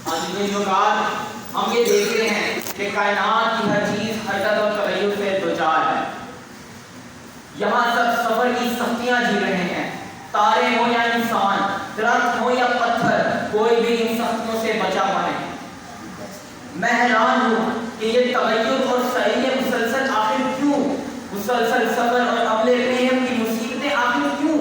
ہم یہ دیکھ رہے ہیں کہ کائنات کی ہر چیز حرکت اور تغیر سے دوچار ہے. یہاں سب سفر کی سختیاں جی رہے ہیں. تارے ہو یا انسان، درخت ہو یا پتھر، کوئی بھی ان سختیوں سے بچا ہوا نہیں. میں حیران ہوں کہ یہ تغیر اور سعی مسلسل آخر کیوں؟ مسلسل صبر اور عمل رحم کی مصیبتیں آخر کیوں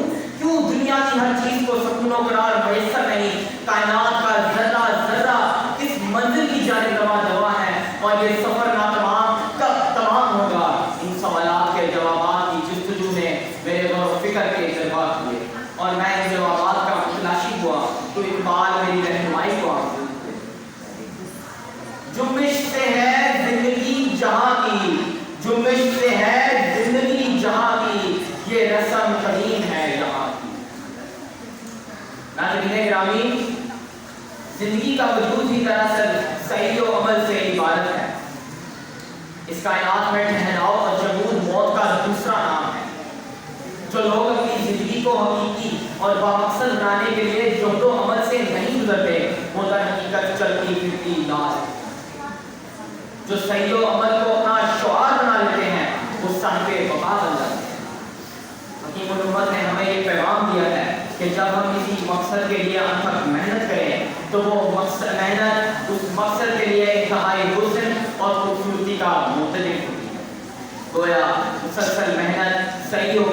دنیا کی ہر چیز کو سکون و قرار میسر نہیں؟ کائنات کا ذرہ ذرہ کس منزل کی جانب رواں ہے، اور یہ سفر ناتمام کب تمام ہوگا؟ ان سوالات کے جوابات کی جستجو میں میرے غور و فکر کے تجربات ہوئے، اور میں ان جوابات کا متلاشی ہوا تو اقبال میری رہنمائی کو آمد. جنبش سے ہے زندگی جہاں کی، جنبش سے ہے زندگی جہاں کی، یہ رسم قدیم ہے یہاں کی. ناظرین گرامی، زندگی کا وجود ہی دراصل سعی و عمل سے عبارت ہے. اس کائنات میں ٹھہراؤ اور جمود موت کا دوسرا نام ہے. جو لوگ اپنی زندگی کو حقیقی اور بامقصد بنانے کے لیے جہد و عمل سے نہیں گزرتے، وہ در حقیقت چلتی پھرتی لاش. جو سعی و عمل کو اپنا شعار بنا لیتے ہیں، وہ صاحب وفا بن جاتے ہیں. حکیم الامت نے ہمیں یہ پیغام دیا ہے کہ جب ہم کسی مقصد کے لیے انتھک محنت کریں تو وہ محنت اس مقصد کے لیے انتہائی حسن اور خوبصورتی کا مرتکب ہوتی ہے. گویا مسلسل محنت، سعی و